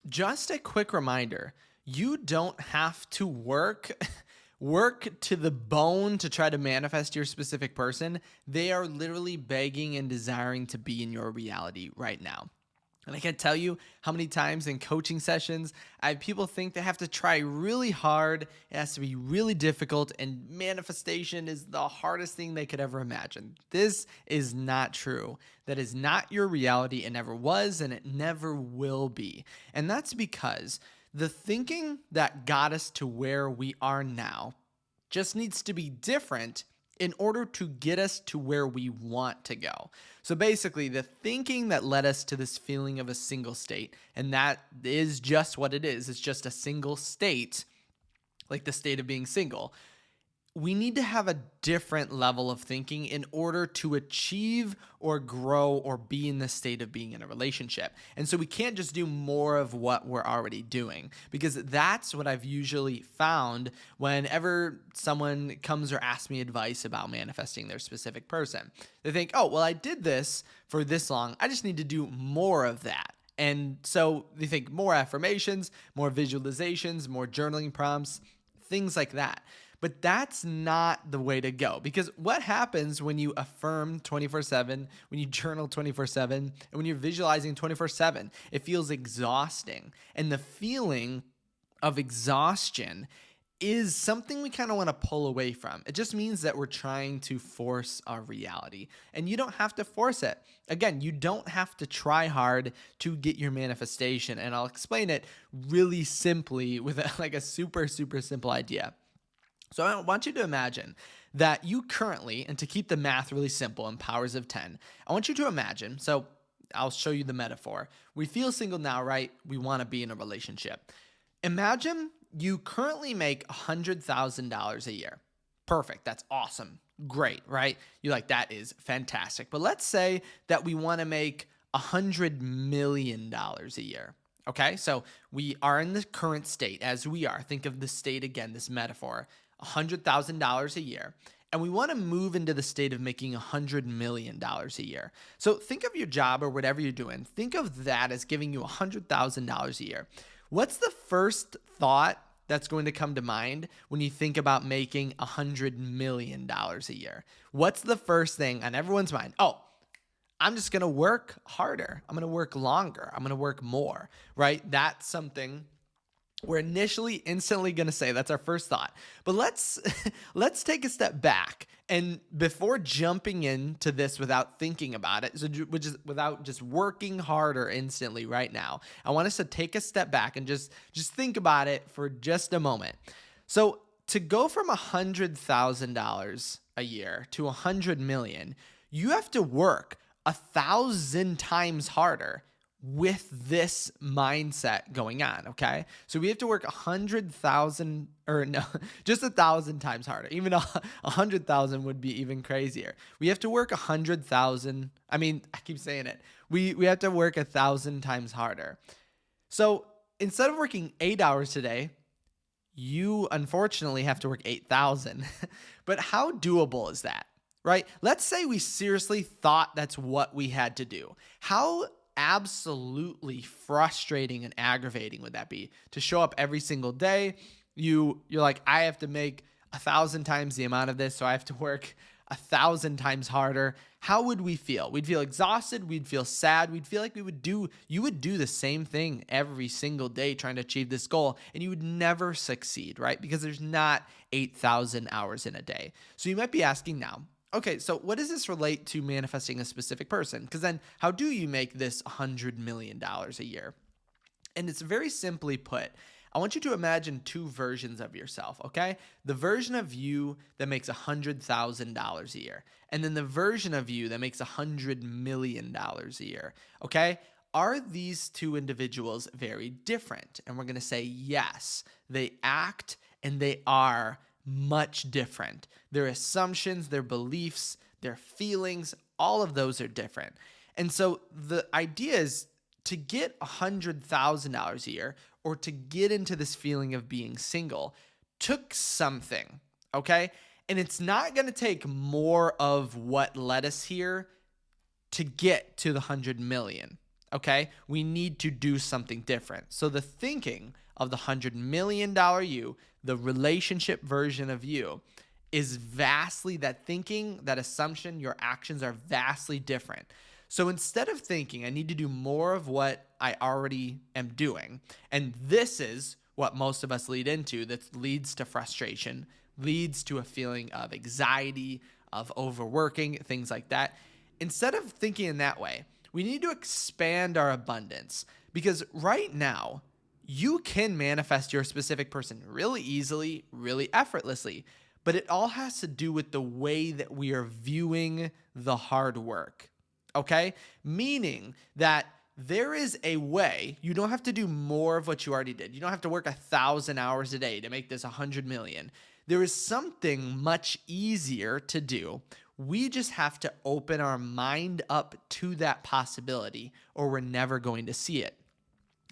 Just a quick reminder, you don't have to work to the bone to try to manifest your specific person. They are literally begging and desiring to be in your reality right now. And I can't tell you how many times in coaching sessions people think they have to try really hard. It has to be really difficult, and manifestation is the hardest thing they could ever imagine. This is not true. That is not your reality. It never was, and it never will be. And that's because the thinking that got us to where we are now just needs to be different in order to get us to where we want to go. So basically, the thinking that led us to this feeling of a single state, and that is just what it is. It's just a single state, like the state of being single. We need to have a different level of thinking in order to achieve or grow or be in the state of being in a relationship. And so we can't just do more of what we're already doing, because that's what I've usually found whenever someone comes or asks me advice about manifesting their specific person. They think, oh, well, I did this for this long. I just need to do more of that. And so they think more affirmations, more visualizations, more journaling prompts, things like that. But that's not the way to go, because what happens when you affirm 24/7, when you journal 24/7, and when you're visualizing 24/7, it feels exhausting. And the feeling of exhaustion is something we kind of want to pull away from. It just means that we're trying to force our reality, and you don't have to force it. Again, you don't have to try hard to get your manifestation. And I'll explain it really simply with like a super, super simple idea. So I want you to imagine that you currently, and to keep the math really simple in powers of 10, I want you to imagine, so I'll show you the metaphor. We feel single now, right? We want to be in a relationship. Imagine you currently make $100,000 a year. Perfect. That's awesome. Great, right? You're like, that is fantastic. But let's say that we want to make $100 million a year. Okay, so we are in the current state as we are. Think of the state again, this metaphor. $100,000 a year, and we want to move into the state of making $100 million a year. So think of your job or whatever you're doing. Think of that as giving you $100,000 a year. What's the first thought that's going to come to mind when you think about making $100 million a year? What's the first thing on everyone's mind? Oh, I'm just going to work harder. I'm going to work longer. I'm going to work more, right? That's something we're instantly going to say. That's our first thought. But let's take a step back, and before jumping into this without thinking about it, so which is without just working harder instantly right now, I want us to take a step back and just think about it for just a moment. So to go from $100,000 a year to $100 million, you have to work 1,000 times harder with this mindset going on, okay? So we have to work 100,000, or no, just 1,000 times harder. Even 100,000 would be even crazier. We have to work 100,000. I mean, I keep saying it. We have to work 1,000 times harder. So instead of working 8 hours today, you unfortunately have to work 8,000. But how doable is that, right? Let's say we seriously thought that's what we had to do. How absolutely frustrating and aggravating would that be to show up every single day? You're like, I have to make 1,000 times the amount of this, so I have to work 1,000 times harder. How would we feel? We'd feel exhausted. We'd feel sad. We'd feel like you would do the same thing every single day trying to achieve this goal, and you would never succeed, right? Because there's not 8,000 hours in a day. So you might be asking now, okay, so what does this relate to manifesting a specific person? Because then how do you make this $100 million a year? And it's very simply put. I want you to imagine two versions of yourself, okay? The version of you that makes $100,000 a year, and then the version of you that makes $100 million a year, okay? Are these two individuals very different? And we're going to say yes. They act and they are much different. Their assumptions, their beliefs, their feelings, all of those are different. And so the idea is to get $100,000 a year, or to get into this feeling of being single, took something, okay? And it's not going to take more of what led us here to get to the 100 million. Okay. We need to do something different. So the thinking of the $100 million you, the relationship version of you, is vastly, that thinking, that assumption, your actions are vastly different. So instead of thinking, I need to do more of what I already am doing, and this is what most of us lead into, that leads to frustration, leads to a feeling of anxiety, of overworking, things like that. Instead of thinking in that way, we need to expand our abundance, because right now, you can manifest your specific person really easily, really effortlessly, but it all has to do with the way that we are viewing the hard work. Okay? Meaning that there is a way. You don't have to do more of what you already did. You don't have to work 1,000 hours a day to make this 100 million. There is something much easier to do. We just have to open our mind up to that possibility, or we're never going to see it.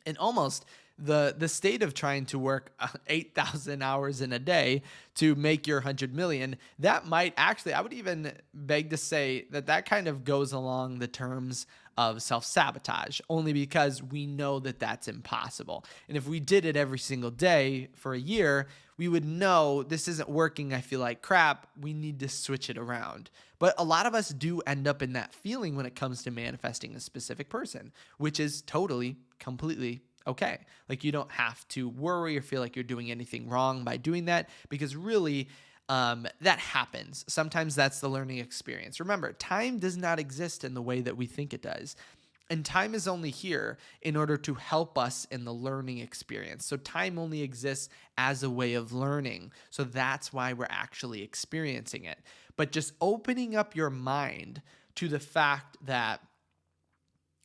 And almost the state of trying to work 8,000 hours in a day to make your 100 million, that might actually, I would even beg to say that that kind of goes along the terms of self-sabotage, only because we know that that's impossible. And if we did it every single day for a year, we would know this isn't working. I feel like crap. We need to switch it around. But a lot of us do end up in that feeling when it comes to manifesting a specific person, which is totally, completely okay. Like, you don't have to worry or feel like you're doing anything wrong by doing that, because really, that happens. Sometimes that's the learning experience. Remember, time does not exist in the way that we think it does. And time is only here in order to help us in the learning experience. So time only exists as a way of learning. So that's why we're actually experiencing it. But just opening up your mind to the fact that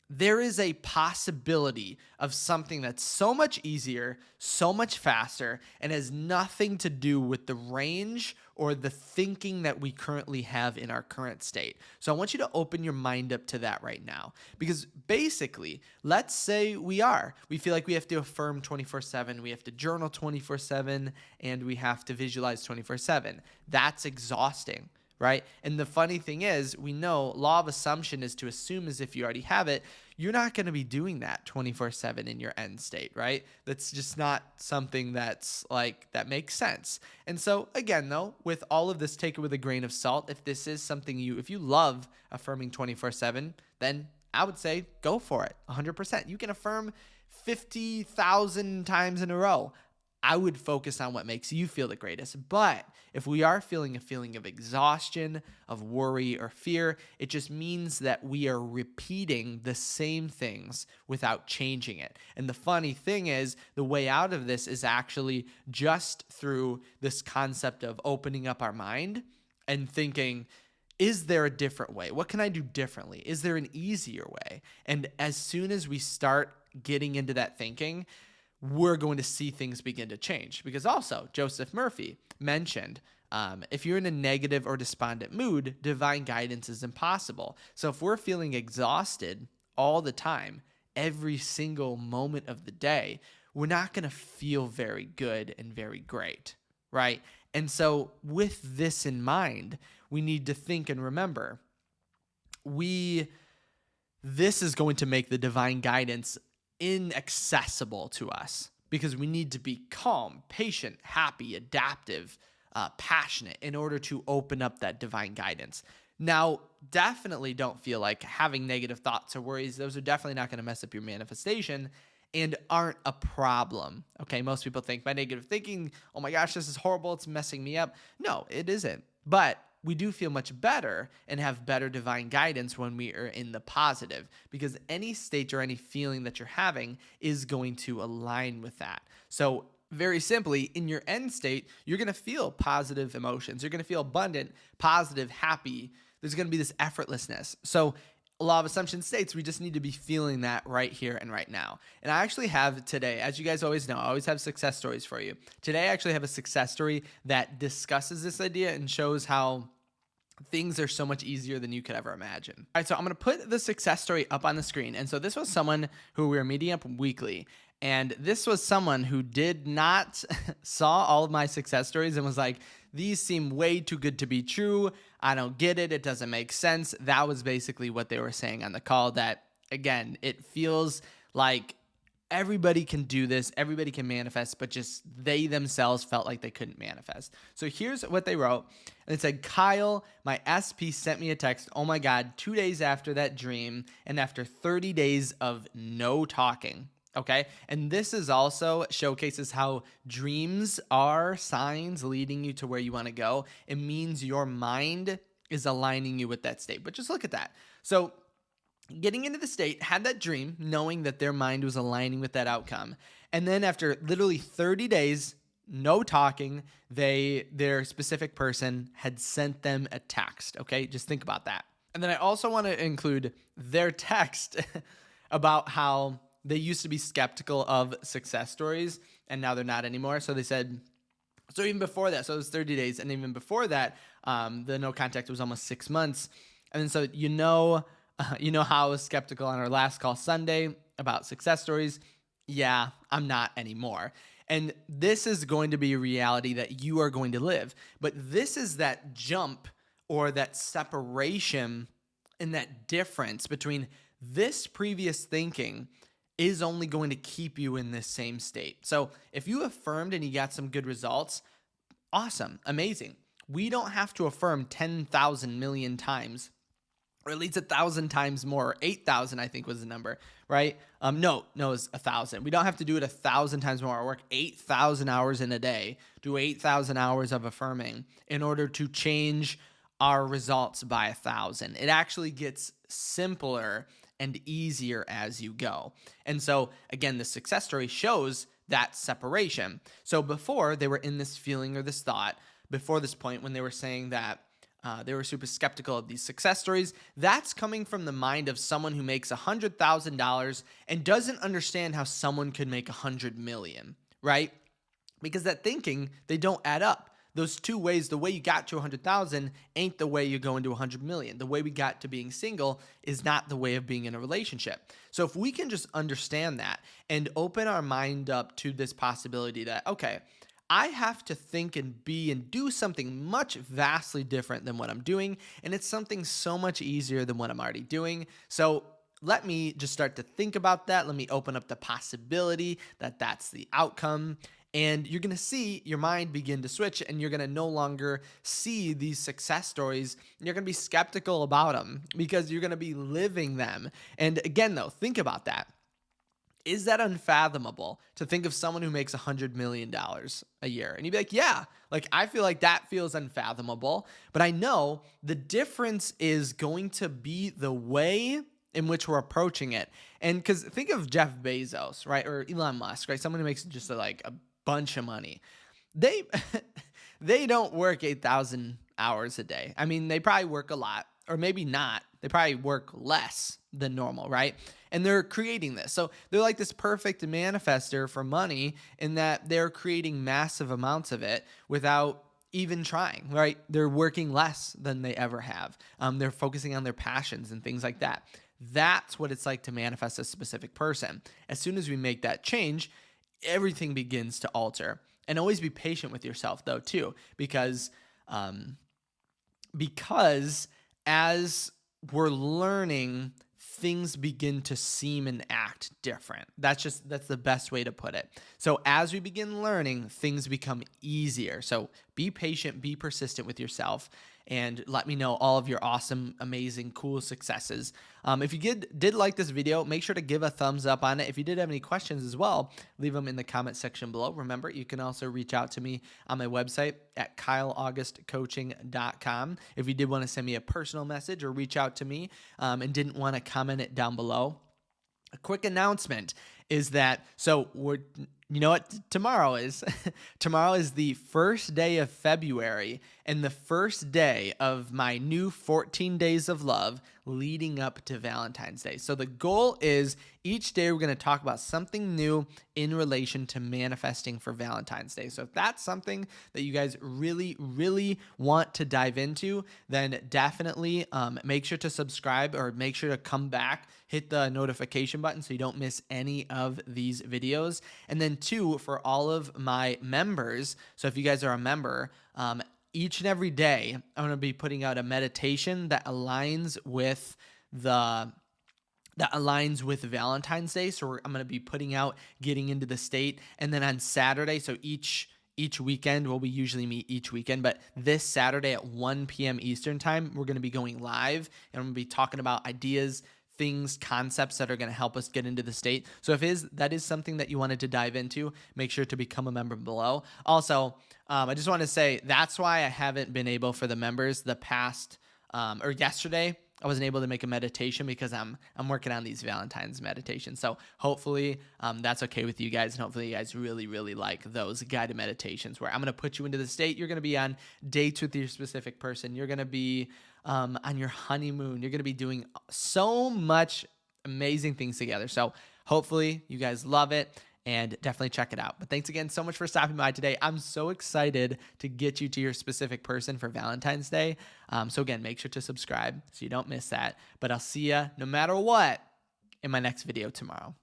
there is a possibility of something that's so much easier, so much faster, and has nothing to do with the range or the thinking that we currently have in our current state. So I want you to open your mind up to that right now. Because basically, let's say we feel like we have to affirm 24/7, we have to journal 24/7, and we have to visualize 24/7. That's exhausting. Right? And the funny thing is, we know law of assumption is to assume as if you already have it. You're not going to be doing that 24/7 in your end state, right? That's just not something that's like, that makes sense. And so again, though, with all of this, take it with a grain of salt. If this is something if you love affirming 24/7, then I would say go for it 100%. You can affirm 50,000 times in a row. I would focus on what makes you feel the greatest. But if we are feeling a feeling of exhaustion, of worry or fear, it just means that we are repeating the same things without changing it. And the funny thing is, the way out of this is actually just through this concept of opening up our mind and thinking, is there a different way? What can I do differently? Is there an easier way? And as soon as we start getting into that thinking, we're going to see things begin to change. Because also, Joseph Murphy mentioned, if you're in a negative or despondent mood, divine guidance is impossible. So if we're feeling exhausted all the time, every single moment of the day, we're not going to feel very good and very great, right? And so with this in mind, we need to think and remember, this is going to make the divine guidance inaccessible to us, because we need to be calm, patient, happy, adaptive, passionate in order to open up that divine guidance. Now, definitely don't feel like having negative thoughts or worries. Those are definitely not going to mess up your manifestation and aren't a problem. Okay, most people think by negative thinking, oh my gosh, this is horrible, it's messing me up. No, it isn't. But we do feel much better and have better divine guidance when we are in the positive, because any state or any feeling that you're having is going to align with that. So very simply, in your end state, you're going to feel positive emotions. You're going to feel abundant, positive, happy. There's going to be this effortlessness. So law of assumption states we just need to be feeling that right here and right now. And I actually have today, as you guys always know, I always have success stories for you. Today, I actually have a success story that discusses this idea and shows how things are so much easier than you could ever imagine. All right, so I'm going to put the success story up on the screen. And so this was someone who we were meeting up weekly. And this was someone who did not saw all of my success stories and was like, these seem way too good to be true. I don't get it. It doesn't make sense. That was basically what they were saying on the call, that again, it feels like everybody can do this, everybody can manifest, but just they themselves felt like they couldn't manifest. So here's what they wrote. And it said, Kyle, my SP sent me a text, oh my God, 2 days after that dream and after 30 days of no talking. Okay. And this is also showcases how dreams are signs leading you to where you want to go. It means your mind is aligning you with that state. But just look at that. So getting into the state, had that dream, knowing that their mind was aligning with that outcome. And then after literally 30 days, no talking, their specific person had sent them a text. Okay, just think about that. And then I also want to include their text about how they used to be skeptical of success stories and now they're not anymore. So they said, so even before that, so it was 30 days. And even before that, the no contact was almost 6 months. And then so you know how I was skeptical on our last call Sunday about success stories. Yeah, I'm not anymore. And this is going to be a reality that you are going to live. But this is that jump or that separation and that difference between this previous thinking is only going to keep you in this same state. So if you affirmed and you got some good results, awesome, amazing. We don't have to affirm 10,000 million times, or at least 1,000 times more. 8,000, I think, was the number, right? No, it's 1,000. We don't have to do it 1,000 times more. I work 8,000 hours in a day, do 8,000 hours of affirming in order to change our results by 1,000. It actually gets simpler and easier as you go. And so, again, the success story shows that separation. So before, they were in this feeling or this thought, before this point when they were saying that they were super skeptical of these success stories. That's coming from the mind of someone who makes $100,000 and doesn't understand how someone could make 100 million, right? Because that thinking, they don't add up. Those two ways, the way you got to 100,000 ain't the way you go into 100 million. The way we got to being single is not the way of being in a relationship. So if we can just understand that and open our mind up to this possibility that, okay, I have to think and be and do something much vastly different than what I'm doing. And it's something so much easier than what I'm already doing. So let me just start to think about that. Let me open up the possibility that that's the outcome. And you're going to see your mind begin to switch, and you're going to no longer see these success stories. You're going to be skeptical about them because you're going to be living them. And again, though, think about that. Is that unfathomable to think of someone who makes $100 million a year? And you'd be like, yeah, like I feel like that feels unfathomable, but I know the difference is going to be the way in which we're approaching it. And because think of Jeff Bezos, right? Or Elon Musk, right? Someone who makes just a bunch of money. They don't work 8,000 hours a day. I mean, they probably work a lot, or maybe not. They probably work less than normal, right? And they're creating this. So they're like this perfect manifester for money in that they're creating massive amounts of it without even trying, right? They're working less than they ever have. They're focusing on their passions and things like that. That's what it's like to manifest a specific person. As soon as we make that change, everything begins to alter. And always be patient with yourself, though, too, because as we're learning, things begin to seem and act different. That's the best way to put it. So as we begin learning, things become easier. So be patient, be persistent with yourself, and let me know all of your awesome, amazing, cool successes. If you did like this video, make sure to give a thumbs up on it. If you did have any questions as well, leave them in the comment section below. Remember, you can also reach out to me on my website at kyleaugustcoaching.com. If you did want to send me a personal message or reach out to me and didn't want to comment it down below, a quick announcement is that, you know what tomorrow is? Tomorrow is the first day of February and the first day of my new 14 days of love leading up to Valentine's Day. So the goal is each day we're going to talk about something new in relation to manifesting for Valentine's Day. So if that's something that you guys really, really want to dive into, then definitely make sure to subscribe or make sure to come back, hit the notification button so you don't miss any of these videos. And then 2, for all of my members, so if you guys are a member, each and every day, I'm going to be putting out a meditation that aligns with the that aligns with Valentine's Day. So I'm going to be putting out getting into the state, and then on Saturday, so each weekend, well, we usually meet each weekend, but this Saturday at 1 p.m. Eastern time, we're going to be going live, and I'm going to be talking about ideas, things, concepts that are going to help us get into the state. So if that is something that you wanted to dive into, make sure to become a member below. Also, I just want to say that's why I haven't been able for the members the past or yesterday. I wasn't able to make a meditation because I'm working on these Valentine's meditations. So hopefully that's okay with you guys, and hopefully you guys really, really like those guided meditations where I'm going to put you into the state. You're going to be on dates with your specific person. You're going to be on your honeymoon. You're going to be doing so much amazing things together. So hopefully you guys love it, and definitely check it out. But thanks again so much for stopping by today. I'm so excited to get you to your specific person for Valentine's Day. So again, make sure to subscribe so you don't miss that. But I'll see ya no matter what in my next video tomorrow.